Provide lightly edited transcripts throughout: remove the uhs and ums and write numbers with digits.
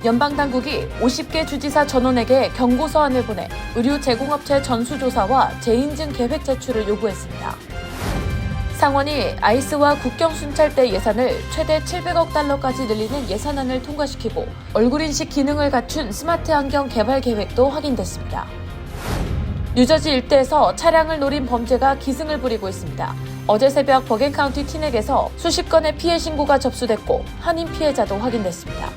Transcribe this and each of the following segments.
연방당국이 50개 주지사 전원에게 경고서안을 보내 의료 제공업체 전수조사와 재인증 계획 제출을 요구했습니다. 상원이 아이스와 국경순찰대 예산을 최대 700억 달러까지 늘리는 예산안을 통과시키고 얼굴인식 기능을 갖춘 스마트 안경 개발 계획도 확인됐습니다. 뉴저지 일대에서 차량을 노린 범죄가 기승을 부리고 있습니다. 어제 새벽 버겐 카운티 티넥에서 수십 건의 피해 신고가 접수됐고 한인 피해자도 확인됐습니다.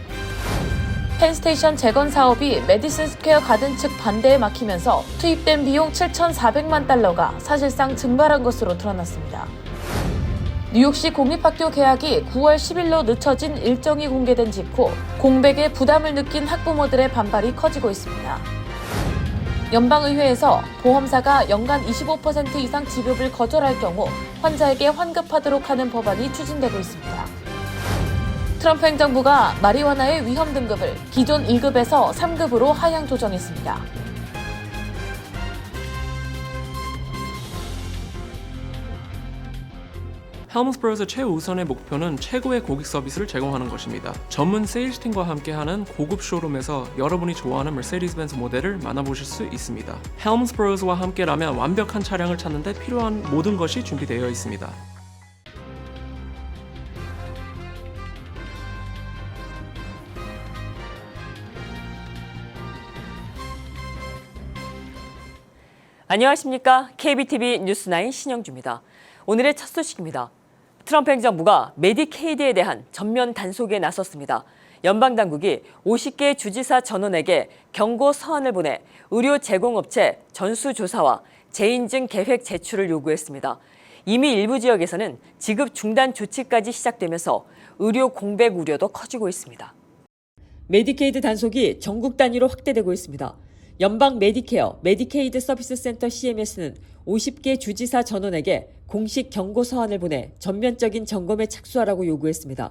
펜스테이션 재건 사업이 메디슨 스퀘어 가든 측 반대에 막히면서 투입된 비용 7,400만 달러가 사실상 증발한 것으로 드러났습니다. 뉴욕시 공립학교 개학이 9월 10일로 늦춰진 일정이 공개된 직후 공백에 부담을 느낀 학부모들의 반발이 커지고 있습니다. 연방의회에서 보험사가 연간 25% 이상 지급을 거절할 경우 환자에게 환급하도록 하는 법안이 추진되고 있습니다. 트럼프 행정부가 마리화나의 위험 등급을 기존 1급에서 3급으로 하향 조정했습니다. 헬문스버그의 최우선의 목표는 최고의 고객 서비스를 제공하는 것입니다. 전문 세일즈팀과 함께하는 고급 쇼룸에서 여러분이 좋아하는 머세디스 벤츠 모델을 만나보실 수 있습니다. 헬문스버그와 함께라면 완벽한 차량을 찾는 데 필요한 모든 것이 준비되어 있습니다. 안녕하십니까? KBTV 뉴스9 신영주입니다. 오늘의 첫 소식입니다. 트럼프 행정부가 메디케이드에 대한 전면 단속에 나섰습니다. 연방당국이 50개 주지사 전원에게 경고 서한을 보내 의료 제공업체 전수조사와 재인증 계획 제출을 요구했습니다. 이미 일부 지역에서는 지급 중단 조치까지 시작되면서 의료 공백 우려도 커지고 있습니다. 메디케이드 단속이 전국 단위로 확대되고 있습니다. 연방 메디케어, 메디케이드 서비스 센터 CMS는 50개 주지사 전원에게 공식 경고 서한을 보내 전면적인 점검에 착수하라고 요구했습니다.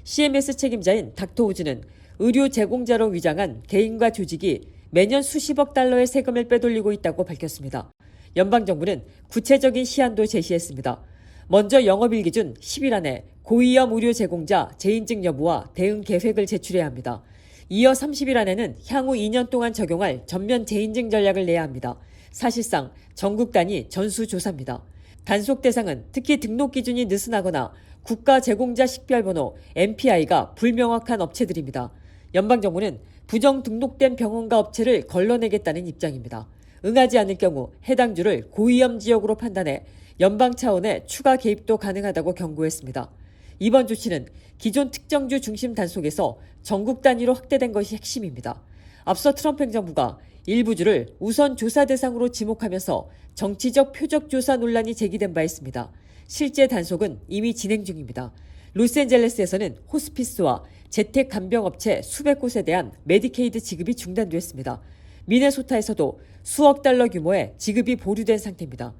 CMS 책임자인 닥터 우즈는 의료 제공자로 위장한 개인과 조직이 매년 수십억 달러의 세금을 빼돌리고 있다고 밝혔습니다. 연방정부는 구체적인 시한도 제시했습니다. 먼저 영업일 기준 10일 안에 고위험 의료 제공자 재인증 여부와 대응 계획을 제출해야 합니다. 이어 30일 안에는 향후 2년 동안 적용할 전면 재인증 전략을 내야 합니다. 사실상 전국 단위 전수조사입니다. 단속 대상은 특히 등록 기준이 느슨하거나 국가 제공자 식별번호 MPI가 불명확한 업체들입니다. 연방정부는 부정 등록된 병원과 업체를 걸러내겠다는 입장입니다. 응하지 않을 경우 해당 주를 고위험 지역으로 판단해 연방 차원의 추가 개입도 가능하다고 경고했습니다. 이번 조치는 기존 특정주 중심 단속에서 전국 단위로 확대된 것이 핵심입니다. 앞서 트럼프 행정부가 일부 주를 우선 조사 대상으로 지목하면서 정치적 표적 조사 논란이 제기된 바 있습니다. 실제 단속은 이미 진행 중입니다. 로스앤젤레스에서는 호스피스와 재택 간병업체 수백 곳에 대한 메디케이드 지급이 중단됐습니다. 미네소타에서도 수억 달러 규모의 지급이 보류된 상태입니다.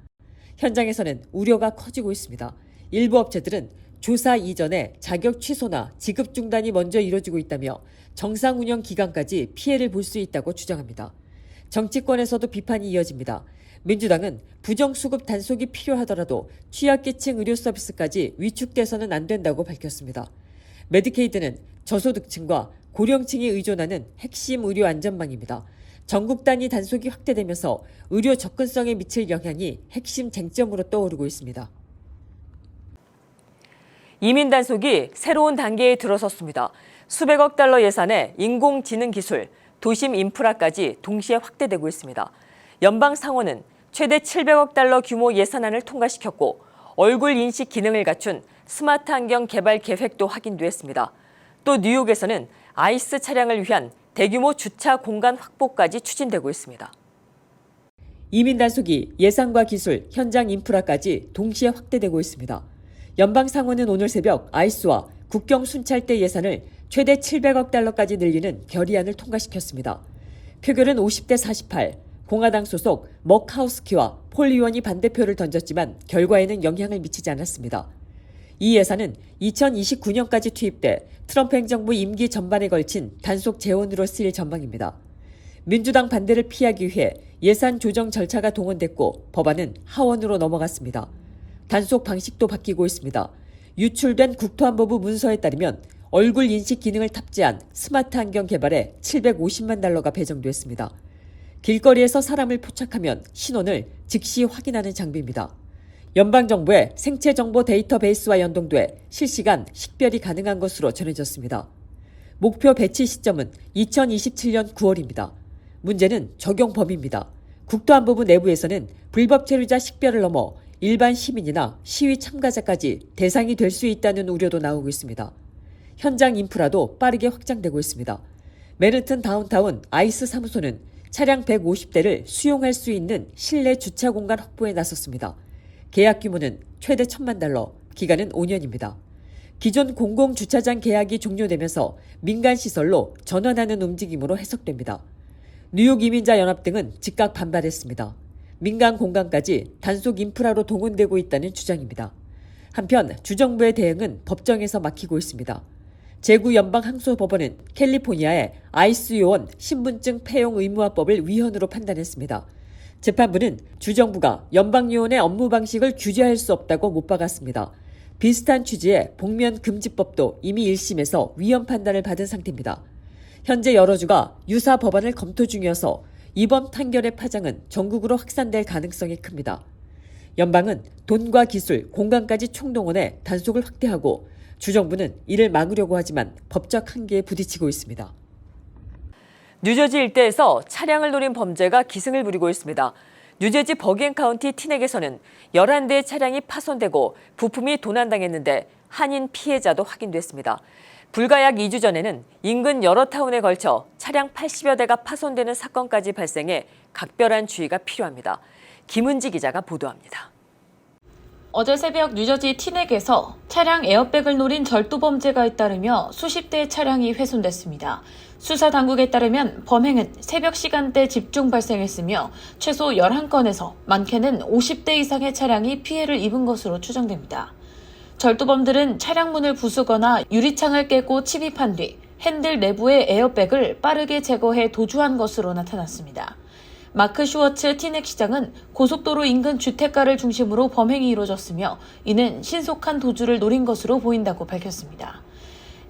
현장에서는 우려가 커지고 있습니다. 일부 업체들은 조사 이전에 자격 취소나 지급 중단이 먼저 이뤄지고 있다며 정상 운영 기간까지 피해를 볼 수 있다고 주장합니다. 정치권에서도 비판이 이어집니다. 민주당은 부정수급 단속이 필요하더라도 취약계층 의료 서비스까지 위축돼서는 안 된다고 밝혔습니다. 메디케이드는 저소득층과 고령층이 의존하는 핵심 의료 안전망입니다. 전국 단위 단속이 확대되면서 의료 접근성에 미칠 영향이 핵심 쟁점으로 떠오르고 있습니다. 이민 단속이 새로운 단계에 들어섰습니다. 수백억 달러 예산의 인공지능 기술, 도심 인프라까지 동시에 확대되고 있습니다. 연방 상원은 최대 700억 달러 규모 예산안을 통과시켰고 얼굴 인식 기능을 갖춘 스마트 안경 개발 계획도 확인됐습니다. 또 뉴욕에서는 아이스 차량을 위한 대규모 주차 공간 확보까지 추진되고 있습니다. 이민 단속이 예산과 기술, 현장 인프라까지 동시에 확대되고 있습니다. 연방 상원은 오늘 새벽 아이스와 국경 순찰대 예산을 최대 700억 달러까지 늘리는 결의안을 통과시켰습니다. 표결은 50대 48, 공화당 소속 머카우스키와 폴 의원이 반대표를 던졌지만 결과에는 영향을 미치지 않았습니다. 이 예산은 2029년까지 투입돼 트럼프 행정부 임기 전반에 걸친 단속 재원으로 쓰일 전망입니다. 민주당 반대를 피하기 위해 예산 조정 절차가 동원됐고 법안은 하원으로 넘어갔습니다. 단속 방식도 바뀌고 있습니다. 유출된 국토안보부 문서에 따르면 얼굴 인식 기능을 탑재한 스마트 안경 개발에 $750만 배정됐습니다. 길거리에서 사람을 포착하면 신원을 즉시 확인하는 장비입니다. 연방정부의 생체정보 데이터베이스와 연동돼 실시간 식별이 가능한 것으로 전해졌습니다. 목표 배치 시점은 2027년 9월입니다. 문제는 적용 범위입니다. 국토안보부 내부에서는 불법 체류자 식별을 넘어 일반 시민이나 시위 참가자까지 대상이 될 수 있다는 우려도 나오고 있습니다. 현장 인프라도 빠르게 확장되고 있습니다. 맨해튼 다운타운 아이스 사무소는 차량 150대를 수용할 수 있는 실내 주차 공간 확보에 나섰습니다. 계약 규모는 최대 $1,000만, 기간은 5년입니다. 기존 공공주차장 계약이 종료되면서 민간시설로 전환하는 움직임으로 해석됩니다. 뉴욕 이민자연합 등은 즉각 반발했습니다. 민간 공간까지 단속 인프라로 동원되고 있다는 주장입니다. 한편 주정부의 대응은 법정에서 막히고 있습니다. 제구연방항소법원은 캘리포니아의 아이스 요원 신분증 폐용 의무화법을 위헌으로 판단했습니다. 재판부는 주정부가 연방요원의 업무 방식을 규제할 수 없다고 못 박았습니다. 비슷한 취지의 복면금지법도 이미 1심에서 위헌 판단을 받은 상태입니다. 현재 여러 주가 유사 법안을 검토 중이어서 이번 판결의 파장은 전국으로 확산될 가능성이 큽니다. 연방은 돈과 기술, 공간까지 총동원해 단속을 확대하고 주정부는 이를 막으려고 하지만 법적 한계에 부딪히고 있습니다. 뉴저지 일대에서 차량을 노린 범죄가 기승을 부리고 있습니다. 뉴저지 버기엔 카운티 티넥에서는 11대의 차량이 파손되고 부품이 도난당했는데 한인 피해자도 확인됐습니다. 불과 약 2주 전에는 인근 여러 타운에 걸쳐 차량 80여 대가 파손되는 사건까지 발생해 각별한 주의가 필요합니다. 김은지 기자가 보도합니다. 어제 새벽 뉴저지 티넥에서 차량 에어백을 노린 절도 범죄가 잇따르며 수십 대의 차량이 훼손됐습니다. 수사 당국에 따르면 범행은 새벽 시간대 집중 발생했으며 최소 11건에서 많게는 50대 이상의 차량이 피해를 입은 것으로 추정됩니다. 절도범들은 차량 문을 부수거나 유리창을 깨고 침입한 뒤 핸들 내부의 에어백을 빠르게 제거해 도주한 것으로 나타났습니다. 마크 슈워츠 티넥 시장은 고속도로 인근 주택가를 중심으로 범행이 이루어졌으며 이는 신속한 도주를 노린 것으로 보인다고 밝혔습니다.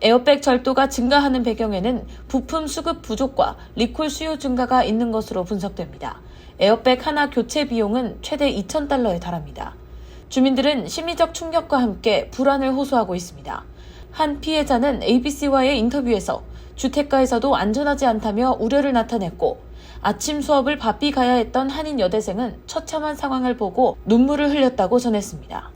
에어백 절도가 증가하는 배경에는 부품 수급 부족과 리콜 수요 증가가 있는 것으로 분석됩니다. 에어백 하나 교체 비용은 최대 $2,000에 달합니다. 주민들은 심리적 충격과 함께 불안을 호소하고 있습니다. 한 피해자는 ABC와의 인터뷰에서 주택가에서도 안전하지 않다며 우려를 나타냈고 아침 수업을 바삐 가야 했던 한인 여대생은 처참한 상황을 보고 눈물을 흘렸다고 전했습니다.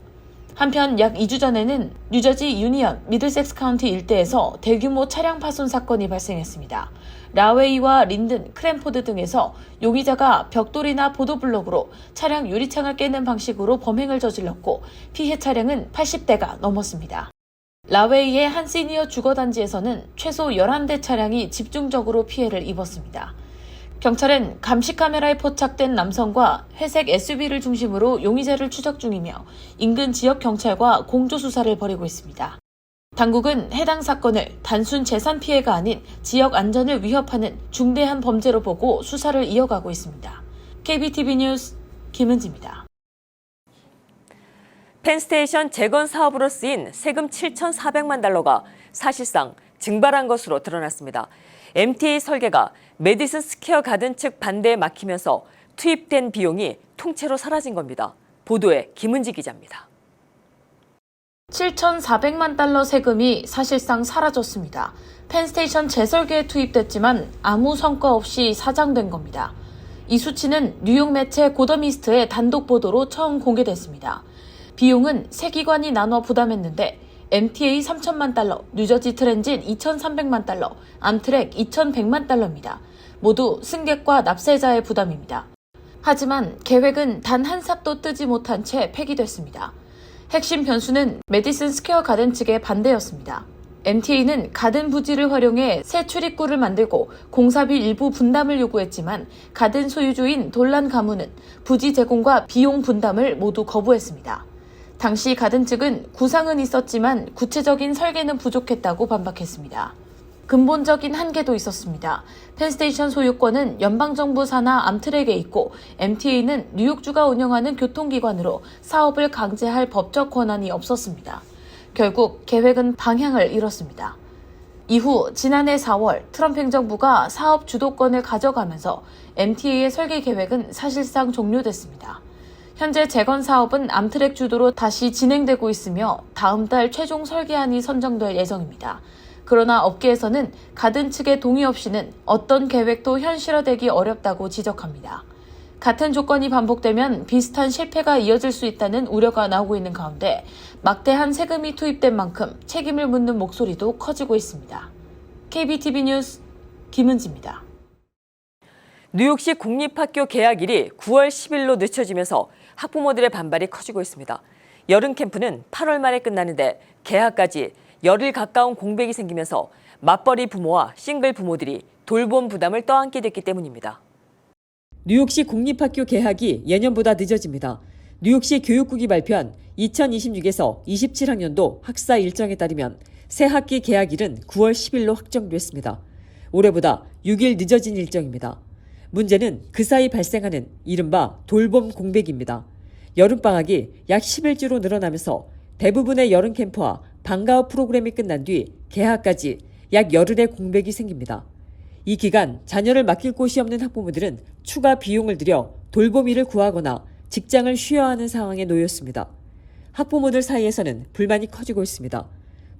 한편 약 2주 전에는 뉴저지 유니언 미들섹스 카운티 일대에서 대규모 차량 파손 사건이 발생했습니다. 라웨이와 린든, 크랜포드 등에서 용의자가 벽돌이나 보도블록으로 차량 유리창을 깨는 방식으로 범행을 저질렀고 피해 차량은 80대가 넘었습니다. 라웨이의 한 시니어 주거단지에서는 최소 11대 차량이 집중적으로 피해를 입었습니다. 경찰은 감시 카메라에 포착된 남성과 회색 SUV를 중심으로 용의자를 추적 중이며 인근 지역 경찰과 공조 수사를 벌이고 있습니다. 당국은 해당 사건을 단순 재산 피해가 아닌 지역 안전을 위협하는 중대한 범죄로 보고 수사를 이어가고 있습니다. KBTV 뉴스 김은지입니다. 펜스테이션 재건 사업으로 쓰인 세금 $7,400만 사실상 증발한 것으로 드러났습니다. MTA 설계가 메디슨 스퀘어 가든 측 반대에 막히면서 투입된 비용이 통째로 사라진 겁니다. 보도에 김은지 기자입니다. $7,400만 세금이 사실상 사라졌습니다. 펜스테이션 재설계에 투입됐지만 아무 성과 없이 사장된 겁니다. 이 수치는 뉴욕 매체 고더미스트의 단독 보도로 처음 공개됐습니다. 비용은 세 기관이 나눠 부담했는데 MTA $3,000만, 뉴저지 트랜짓 $2,300만, 암트랙 $2,100만 모두 승객과 납세자의 부담입니다. 하지만 계획은 단 한 삽도 뜨지 못한 채 폐기됐습니다. 핵심 변수는 메디슨 스퀘어 가든 측의 반대였습니다. MTA는 가든 부지를 활용해 새 출입구를 만들고 공사비 일부 분담을 요구했지만 가든 소유주인 돌란 가문은 부지 제공과 비용 분담을 모두 거부했습니다. 당시 가든 측은 구상은 있었지만 구체적인 설계는 부족했다고 반박했습니다. 근본적인 한계도 있었습니다. 펜스테이션 소유권은 연방정부 산하 암트랙에 있고 MTA는 뉴욕주가 운영하는 교통기관으로 사업을 강제할 법적 권한이 없었습니다. 결국 계획은 방향을 잃었습니다. 이후 지난해 4월 트럼프 행정부가 사업 주도권을 가져가면서 MTA의 설계 계획은 사실상 종료됐습니다. 현재 재건 사업은 암트랙 주도로 다시 진행되고 있으며 다음 달 최종 설계안이 선정될 예정입니다. 그러나 업계에서는 가든 측의 동의 없이는 어떤 계획도 현실화되기 어렵다고 지적합니다. 같은 조건이 반복되면 비슷한 실패가 이어질 수 있다는 우려가 나오고 있는 가운데 막대한 세금이 투입된 만큼 책임을 묻는 목소리도 커지고 있습니다. KBTV 뉴스 김은지입니다. 뉴욕시 공립학교 개학일이 9월 10일로 늦춰지면서 학부모들의 반발이 커지고 있습니다. 여름 캠프는 8월 말에 끝나는데 개학까지 열흘 가까운 공백이 생기면서 맞벌이 부모와 싱글 부모들이 돌봄 부담을 떠안게 됐기 때문입니다. 뉴욕시 공립학교 개학이 예년보다 늦어집니다. 뉴욕시 교육국이 발표한 2026에서 27학년도 학사 일정에 따르면 새 학기 개학일은 9월 10일로 확정됐습니다. 올해보다 6일 늦어진 일정입니다. 문제는 그 사이 발생하는 이른바 돌봄 공백입니다. 여름방학이 약 10일주로 늘어나면서 대부분의 여름 캠프와 방과후 프로그램이 끝난 뒤 개학까지 약 열흘의 공백이 생깁니다. 이 기간 자녀를 맡길 곳이 없는 학부모들은 추가 비용을 들여 돌보미를 구하거나 직장을 쉬어야 하는 상황에 놓였습니다. 학부모들 사이에서는 불만이 커지고 있습니다.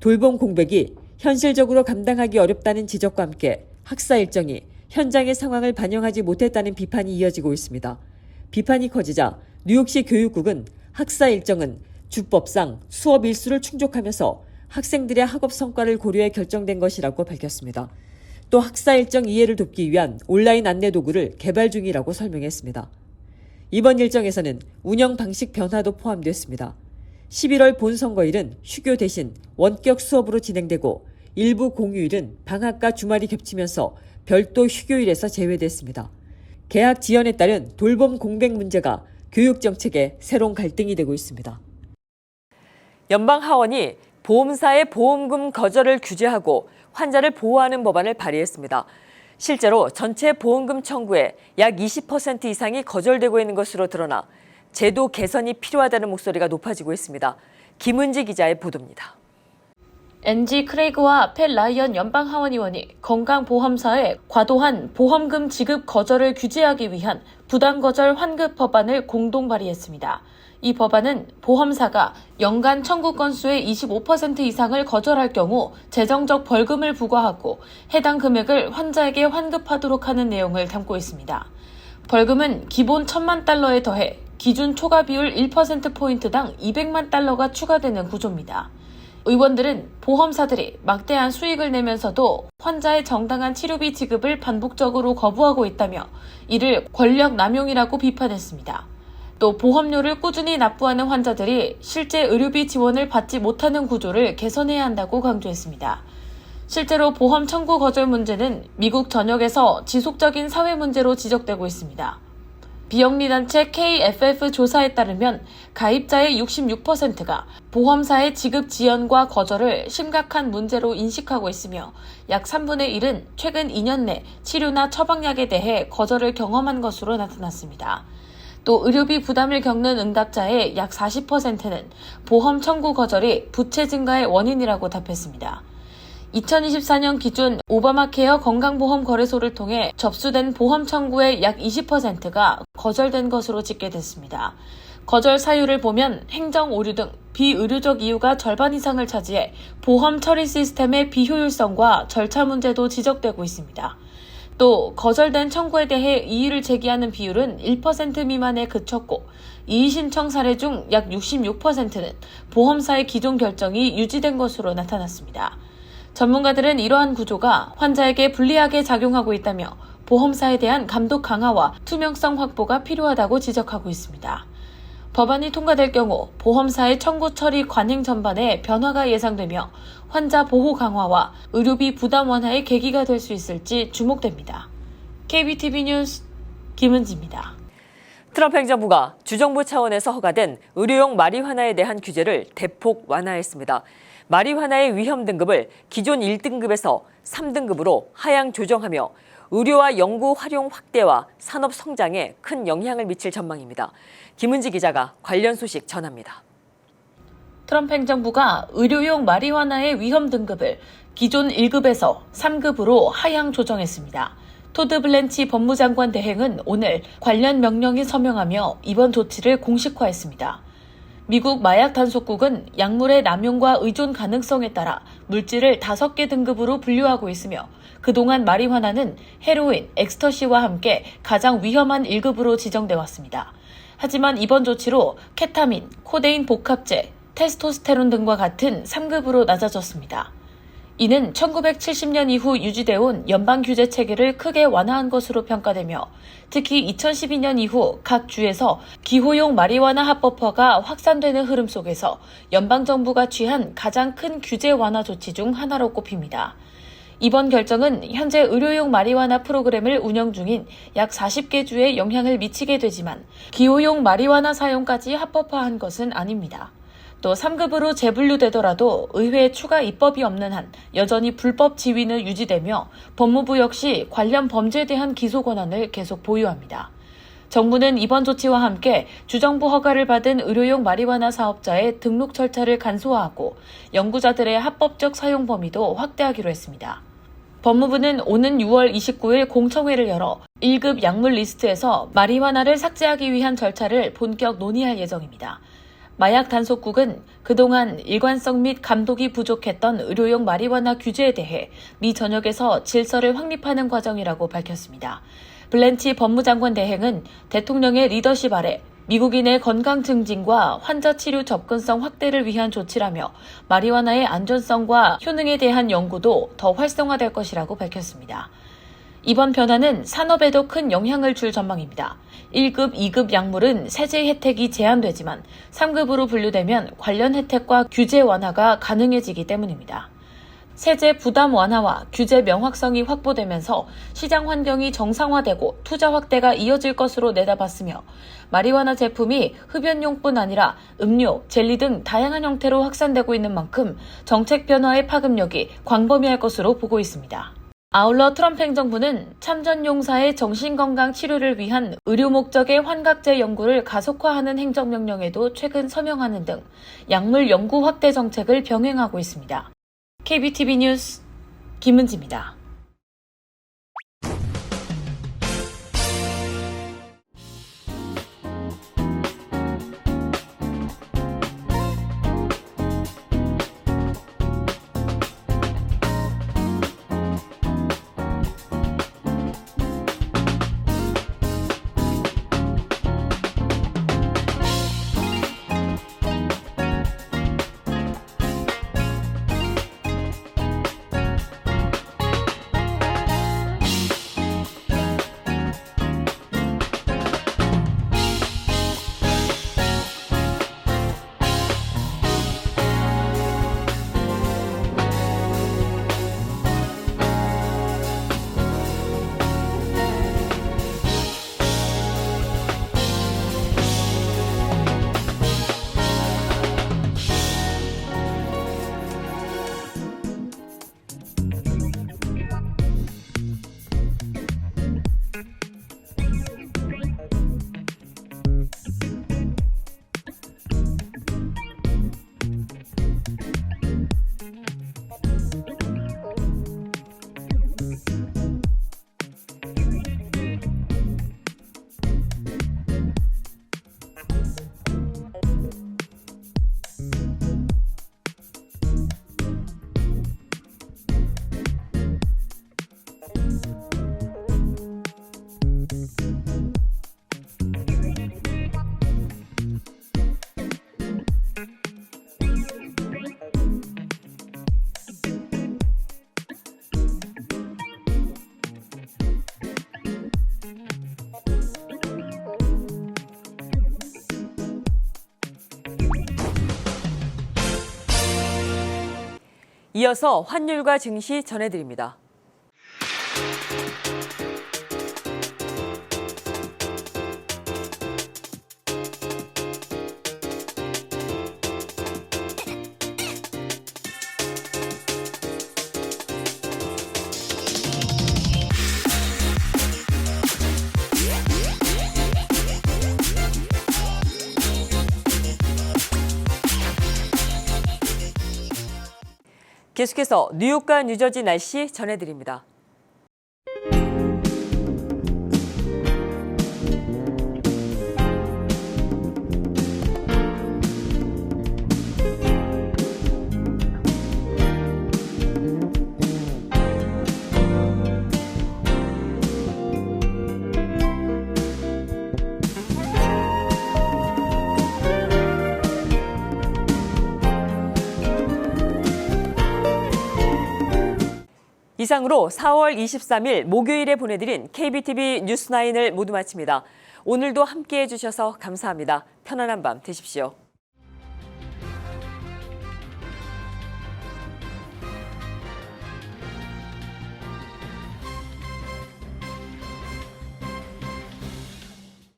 돌봄 공백이 현실적으로 감당하기 어렵다는 지적과 함께 학사 일정이 현장의 상황을 반영하지 못했다는 비판이 이어지고 있습니다. 비판이 커지자 뉴욕시 교육국은 학사 일정은 주법상 수업 일수를 충족하면서 학생들의 학업 성과를 고려해 결정된 것이라고 밝혔습니다. 또 학사 일정 이해를 돕기 위한 온라인 안내 도구를 개발 중이라고 설명했습니다. 이번 일정에서는 운영 방식 변화도 포함됐습니다. 11월 본선거일은 휴교 대신 원격 수업으로 진행되고 일부 공휴일은 방학과 주말이 겹치면서 별도 휴교일에서 제외됐습니다. 개학 지연에 따른 돌봄 공백 문제가 교육 정책의 새로운 갈등이 되고 있습니다. 연방하원이 보험사의 보험금 거절을 규제하고 환자를 보호하는 법안을 발의했습니다. 실제로 전체 보험금 청구의 약 20% 이상이 거절되고 있는 것으로 드러나 제도 개선이 필요하다는 목소리가 높아지고 있습니다. 김은지 기자의 보도입니다. NG 크레이그와 팻 라이언 연방하원의원이 건강보험사의 과도한 보험금 지급 거절을 규제하기 위한 부당거절 환급 법안을 공동 발의했습니다. 이 법안은 보험사가 연간 청구 건수의 25% 이상을 거절할 경우 재정적 벌금을 부과하고 해당 금액을 환자에게 환급하도록 하는 내용을 담고 있습니다. 벌금은 기본 $10,000에 더해 기준 초과 비율 1%포인트당 $200만 추가되는 구조입니다. 의원들은 보험사들이 막대한 수익을 내면서도 환자의 정당한 치료비 지급을 반복적으로 거부하고 있다며 이를 권력 남용이라고 비판했습니다. 또 보험료를 꾸준히 납부하는 환자들이 실제 의료비 지원을 받지 못하는 구조를 개선해야 한다고 강조했습니다. 실제로 보험 청구 거절 문제는 미국 전역에서 지속적인 사회 문제로 지적되고 있습니다. 비영리단체 KFF 조사에 따르면 가입자의 66%가 보험사의 지급 지연과 거절을 심각한 문제로 인식하고 있으며 약 3분의 1은 최근 2년 내 치료나 처방약에 대해 거절을 경험한 것으로 나타났습니다. 또 의료비 부담을 겪는 응답자의 약 40%는 보험 청구 거절이 부채 증가의 원인이라고 답했습니다. 2024년 기준 오바마케어 건강보험 거래소를 통해 접수된 보험 청구의 약 20%가 거절된 것으로 집계됐습니다. 거절 사유를 보면 행정 오류 등 비의료적 이유가 절반 이상을 차지해 보험 처리 시스템의 비효율성과 절차 문제도 지적되고 있습니다. 또 거절된 청구에 대해 이의를 제기하는 비율은 1% 미만에 그쳤고 이의 신청 사례 중 약 66%는 보험사의 기존 결정이 유지된 것으로 나타났습니다. 전문가들은 이러한 구조가 환자에게 불리하게 작용하고 있다며 보험사에 대한 감독 강화와 투명성 확보가 필요하다고 지적하고 있습니다. 법안이 통과될 경우 보험사의 청구 처리 관행 전반에 변화가 예상되며 환자 보호 강화와 의료비 부담 완화의 계기가 될 수 있을지 주목됩니다. KBTV 뉴스 김은지입니다. 트럼프 행정부가 주정부 차원에서 허가된 의료용 마리화나에 대한 규제를 대폭 완화했습니다. 마리화나의 위험 등급을 기존 1등급에서 3등급으로 하향 조정하며 의료와 연구 활용 확대와 산업 성장에 큰 영향을 미칠 전망입니다. 김은지 기자가 관련 소식 전합니다. 트럼프 행정부가 의료용 마리화나의 위험 등급을 기존 1급에서 3급으로 하향 조정했습니다. 토드 블렌치 법무장관 대행은 오늘 관련 명령이 서명하며 이번 조치를 공식화했습니다. 미국 마약 단속국은 약물의 남용과 의존 가능성에 따라 물질을 5개 등급으로 분류하고 있으며 그동안 마리화나는 헤로인, 엑스터시와 함께 가장 위험한 1급으로 지정돼 왔습니다. 하지만 이번 조치로 케타민, 코데인 복합제, 테스토스테론 등과 같은 3급으로 낮아졌습니다. 이는 1970년 이후 유지돼온 연방규제 체계를 크게 완화한 것으로 평가되며 특히 2012년 이후 각 주에서 기호용 마리화나 합법화가 확산되는 흐름 속에서 연방정부가 취한 가장 큰 규제 완화 조치 중 하나로 꼽힙니다. 이번 결정은 현재 의료용 마리화나 프로그램을 운영 중인 약 40개 주에 영향을 미치게 되지만 기호용 마리화나 사용까지 합법화한 것은 아닙니다. 또 3급으로 재분류되더라도 의회에 추가 입법이 없는 한 여전히 불법 지위는 유지되며 법무부 역시 관련 범죄에 대한 기소 권한을 계속 보유합니다. 정부는 이번 조치와 함께 주정부 허가를 받은 의료용 마리화나 사업자의 등록 절차를 간소화하고 연구자들의 합법적 사용 범위도 확대하기로 했습니다. 법무부는 오는 6월 29일 공청회를 열어 1급 약물 리스트에서 마리화나를 삭제하기 위한 절차를 본격 논의할 예정입니다. 마약 단속국은 그동안 일관성 및 감독이 부족했던 의료용 마리화나 규제에 대해 미 전역에서 질서를 확립하는 과정이라고 밝혔습니다. 블렌치 법무장관 대행은 대통령의 리더십 아래 미국인의 건강 증진과 환자 치료 접근성 확대를 위한 조치라며 마리화나의 안전성과 효능에 대한 연구도 더 활성화될 것이라고 밝혔습니다. 이번 변화는 산업에도 큰 영향을 줄 전망입니다. 1급, 2급 약물은 세제 혜택이 제한되지만 3급으로 분류되면 관련 혜택과 규제 완화가 가능해지기 때문입니다. 세제 부담 완화와 규제 명확성이 확보되면서 시장 환경이 정상화되고 투자 확대가 이어질 것으로 내다봤으며 마리화나 제품이 흡연용뿐 아니라 음료, 젤리 등 다양한 형태로 확산되고 있는 만큼 정책 변화의 파급력이 광범위할 것으로 보고 있습니다. 아울러 트럼프 행정부는 참전용사의 정신건강 치료를 위한 의료 목적의 환각제 연구를 가속화하는 행정명령에도 최근 서명하는 등 약물 연구 확대 정책을 병행하고 있습니다. KBTV 뉴스 김은지입니다. 이어서 환율과 증시 전해드립니다. 계속해서 뉴욕과 뉴저지 날씨 전해드립니다. 이상으로 4월 23일 목요일에 보내드린 KBTV 뉴스9을 모두 마칩니다. 오늘도 함께해 주셔서 감사합니다. 편안한 밤 되십시오.